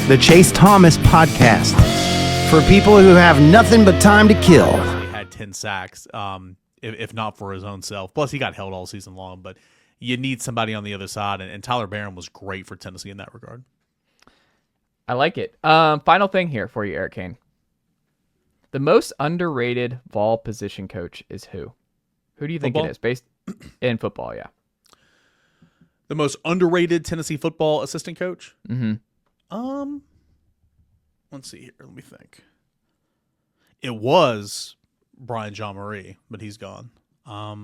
the Chase Thomas Podcast. For people who have nothing but time to kill. He had 10 sacks, if not for his own self. Plus, he got held all season long, but you need somebody on the other side, and Tyler Barron was great for Tennessee in that regard. I like it. Final thing here for you, Eric Cain. The most underrated Vol position coach is who? Who do you think it is? Based in football, yeah. The most underrated Tennessee football assistant coach? Mm-hmm. Let's see here. Let me think. It was Brian John Marie, but he's gone. I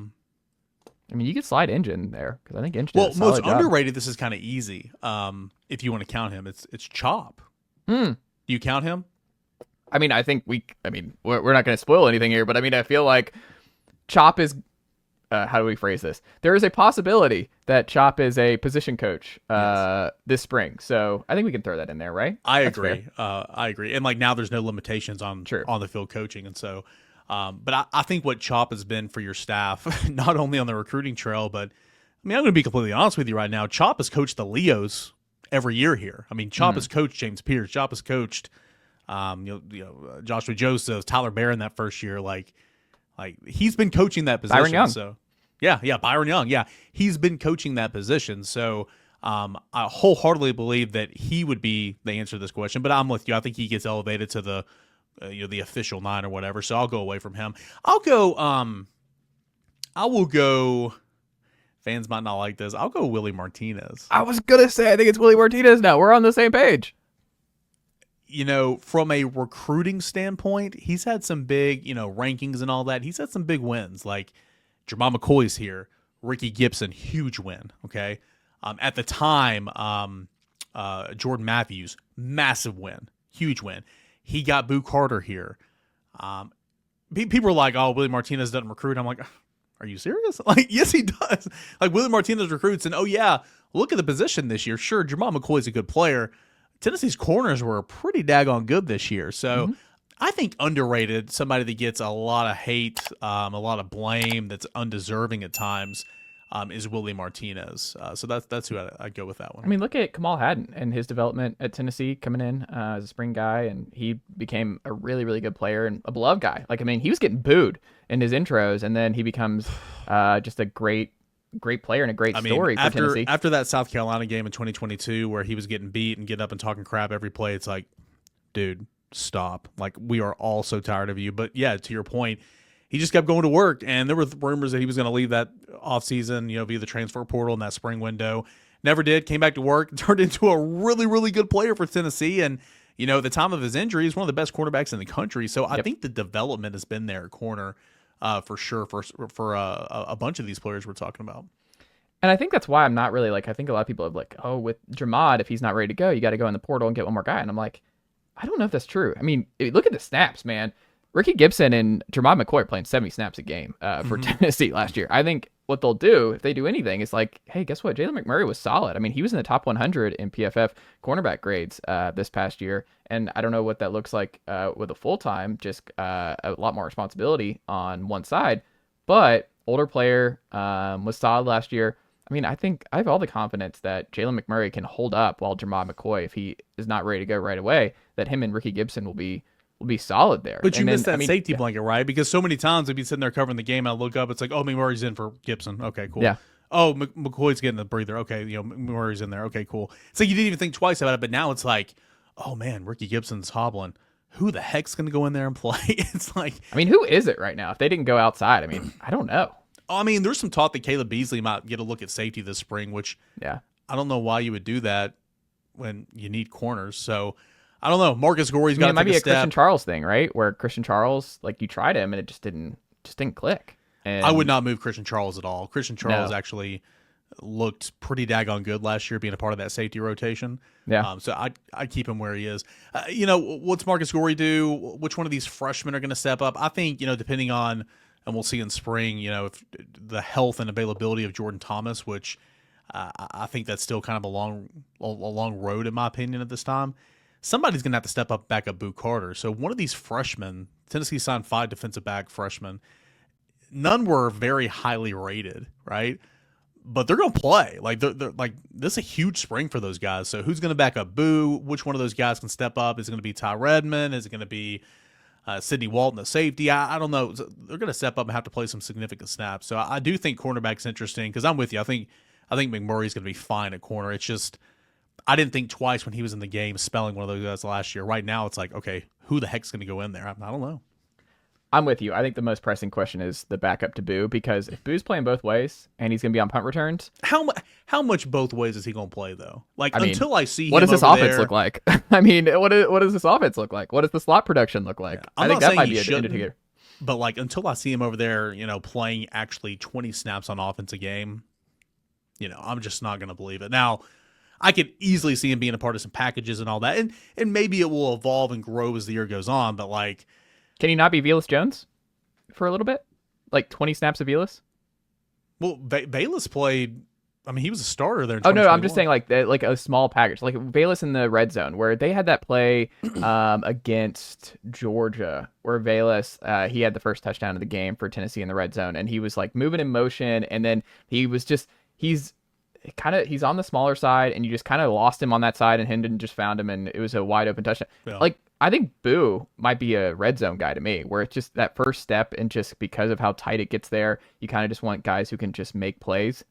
mean, you could slide Engine there because I think Engine. Well, most underrated. This is kind of easy. If you want to count him, it's Chop. Do you count him? I mean, I think we're not going to spoil anything here, but I mean, I feel like Chop is. How do we phrase this? There is a possibility that Chop is a position coach this spring, so I think we can throw that in there, right? I agree. And like now, there's no limitations on the field coaching, and so. But I think what Chop has been for your staff, not only on the recruiting trail, but I mean, I'm going to be completely honest with you right now. Chop has coached the Leos every year here. I mean, Chop has coached James Pierce. Chop has coached, Joshua Joseph, Tyler Barron that first year. Like he's been coaching that position. Byron Young. So Byron Young. Yeah, he's been coaching that position. So I wholeheartedly believe that he would be the answer to this question. But I'm with you. I think he gets elevated to the the official 9 or whatever. So I'll go away from him. I will go. Fans might not like this. I'll go Willie Martinez. I was gonna say I think it's Willie Martinez. Now we're on the same page. From a recruiting standpoint, he's had some big, rankings and all that. He's had some big wins. Like Jamal McCoy's here, Ricky Gibson, huge win. Okay, at the time, Jordan Matthews, massive win, huge win. He got Boo Carter here. People are like, "Oh, Willie Martinez doesn't recruit." I'm like, "Are you serious?" Like, yes, he does. Like Willie Martinez recruits, and look at the position this year. Sure, Jamal McCoy's a good player. Tennessee's corners were pretty daggone good this year, so I think underrated. Somebody that gets a lot of hate, a lot of blame, that's undeserving at times. Is Willie Martinez. So that's who I'd go with that one. I mean, look at Kamal Haddon and his development at Tennessee coming in as a spring guy, and he became a really, really good player and a beloved guy. Like, I mean, he was getting booed in his intros, and then he becomes just a great player and a great story for Tennessee. After that South Carolina game in 2022 where he was getting beat and getting up and talking crap every play, it's like, dude, stop. Like, we are all so tired of you. But, yeah, to your point, he just kept going to work, and there were rumors that he was going to leave that offseason, via the transfer portal in that spring window. Never did. Came back to work, turned into a really, really good player for Tennessee. And, at the time of his injury, he's one of the best cornerbacks in the country. So I think the development has been there at corner for sure for a bunch of these players we're talking about. And I think that's why I'm not really I think a lot of people have with Dramad, if he's not ready to go, you got to go in the portal and get one more guy. And I'm like, I don't know if that's true. I mean, look at the snaps, man. Ricky Gibson and Jermod McCoy are playing 70 snaps a game for Tennessee last year. I think what they'll do, if they do anything, is hey, guess what? Jalen McMurray was solid. I mean, he was in the top 100 in PFF cornerback grades this past year. And I don't know what that looks like with a full-time, just a lot more responsibility on one side. But older player, was solid last year. I mean, I think I have all the confidence that Jalen McMurray can hold up while Jermod McCoy, if he is not ready to go right away, that him and Ricky Gibson will be solid there. But you missed that safety blanket, right? Because so many times I'd be sitting there covering the game, and I look up, it's like, oh, McMurray's in for Gibson. Okay, cool. Yeah. Oh, McCoy's getting a breather. Okay, McMurray's in there. Okay, cool. So you didn't even think twice about it, but now it's like, oh man, Ricky Gibson's hobbling. Who the heck's going to go in there and play? It's like, I mean, who is it right now? If they didn't go outside, I mean, I don't know. I mean, there's some talk that Caleb Beasley might get a look at safety this spring, which I don't know why you would do that when you need corners. So I don't know. Marcus Gorey's got to take a step. It might be a Christian Charles thing, right? Where Christian Charles, you tried him and it just didn't click. And I would not move Christian Charles at all. Christian Charles actually looked pretty daggone good last year, being a part of that safety rotation. Yeah. So I'd keep him where he is. What's Marcus Gorey do? Which one of these freshmen are going to step up? I think, depending on, and we'll see in spring, if the health and availability of Jordan Thomas, which I think that's still kind of a long road in my opinion at this time. Somebody's going to have to step up, back up Boo Carter. So one of these freshmen, Tennessee signed 5 defensive back freshmen. None were very highly rated, right? But they're going to play. Like they're like this is a huge spring for those guys. So who's going to back up Boo? Which one of those guys can step up? Is it going to be Ty Redmond? Is it going to be Sidney Walton, the safety? I don't know. They're going to step up and have to play some significant snaps. So I do think cornerback's interesting because I'm with you. I think McMurray's going to be fine at corner. It's just I didn't think twice when he was in the game spelling one of those guys last year. Right now it's like, okay, who the heck's going to go in there? I don't know. I'm with you. I think the most pressing question is the backup to Boo, because if Boo's playing both ways and he's going to be on punt returns, how much both ways is he going to play though? Like until I see what him does this over offense there, look like? I mean, what does this offense look like? What does the slot production look like? I'm I think not that might saying be he an indicator. But like until I see him over there, playing actually 20 snaps on offense a game, I'm just not going to believe it. Now, I could easily see him being a part of some packages and all that, and maybe it will evolve and grow as the year goes on. But like, can he not be Velus Jones for a little bit? Like 20 snaps of Velus? Well, Bayless played. I mean, he was a starter there. Oh no, I'm just saying like a small package, like Velus in the red zone, where they had that play against Georgia, where Velus he had the first touchdown of the game for Tennessee in the red zone, and he was like moving in motion, and then he's on the smaller side, and you just kind of lost him on that side, and Hendon just found him, and it was a wide open touchdown. Yeah. Like, I think Boo might be a red zone guy to me, where it's just that first step, and just because of how tight it gets there, you kind of just want guys who can just make plays.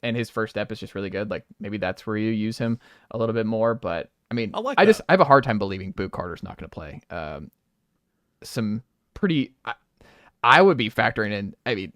And his first step is just really good. Like, maybe that's where you use him a little bit more. But I mean, I have a hard time believing Boo Carter's not going to play. Some pretty, I would be factoring in,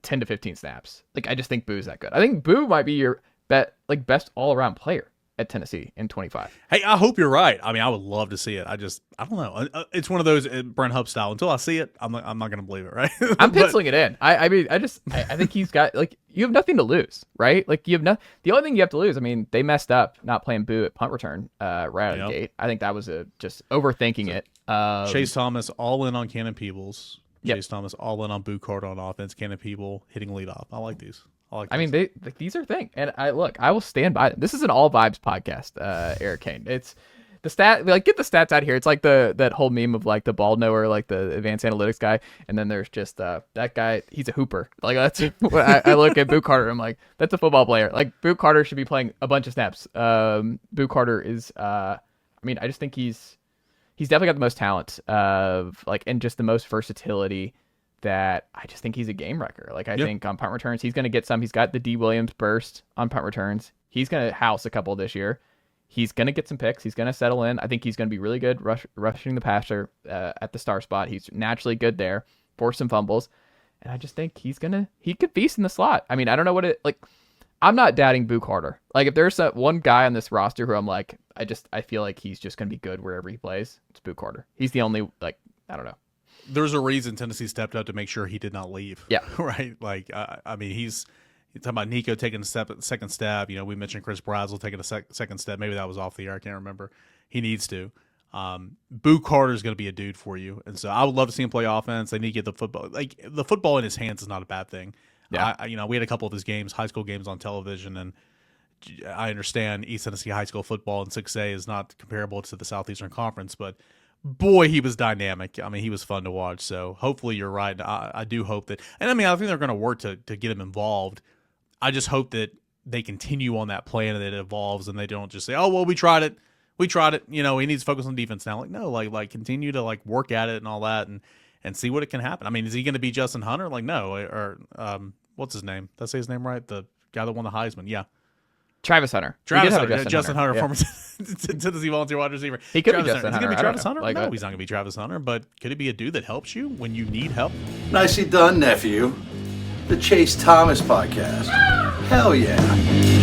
10 to 15 snaps. Like, I just think Boo's that good. I think Boo might be your best all-around player at Tennessee in 25. Hey, I hope you're right. I mean, I would love to see it. I don't know. It's one of those Brent Hupp style. Until I see it, I'm not going to believe it, right? I'm penciling it in. I think he's got, like, you have nothing to lose, right? Like, the only thing you have to lose, I mean, they messed up not playing Boo at punt return right out of the gate. I think that was just overthinking it. Chase Thomas all in on Cannon Peebles. Yep. Chase Thomas all in on Boo Carter on offense. Cannon People hitting leadoff. I like these. I mean, these are things, and I will stand by them. This is an all vibes podcast, Eric Cain. It's the stat, like, get the stats out here. It's like that whole meme of like the ball knower, like the advanced analytics guy, and then there's just that guy. He's a hooper. Like, that's what I look at Boo Carter. I'm like, that's a football player. Like, Boo Carter should be playing a bunch of snaps. Boo Carter is. I just think he's definitely got the most talent and just the most versatility. That I just think he's a game wrecker. Like, I think on punt returns, he's going to get some. He's got the D. Williams burst on punt returns. He's going to house a couple this year. He's going to get some picks. He's going to settle in. I think he's going to be really good rushing the passer at the star spot. He's naturally good there, force some fumbles. And I just think he could feast in the slot. I mean, I don't know I'm not doubting Boo Carter. Like, if there's one guy on this roster who I'm like, I feel like he's just going to be good wherever he plays, it's Boo Carter. He's the only, I don't know. There's a reason Tennessee stepped up to make sure he did not leave. Yeah. Right? Like, he's talking about Nico taking a second step. We mentioned Chris Brazzell taking a second step. Maybe that was off the air. I can't remember. He needs to. Boo Carter's going to be a dude for you. And so I would love to see him play offense. They need to get the football. Like, the football in his hands is not a bad thing. Yeah. We had a couple of his games, high school games on television, and I understand East Tennessee high school football in 6A is not comparable to the Southeastern Conference, but boy, he was dynamic. I mean, he was fun to watch. So hopefully you're right. I do hope that, and I think they're going to work to get him involved. I just hope that they continue on that plan and that it evolves, and they don't just say, "Oh, well, we tried it. He needs to focus on defense now." Like, no, like continue to work at it and all that, and see what it can happen. I mean, is he going to be Justin Hunter? Like, no, or what's his name? Did I say his name right? The guy that won the Heisman. Yeah. Travis Hunter. Justin Hunter, former Tennessee Volunteer wide receiver. He could be Justin Hunter. Is he going to be Travis Hunter? No, he's not going to be Travis Hunter, but could he be a dude that helps you when you need help? Nicely done, nephew. The Chase Thomas Podcast. Hell yeah.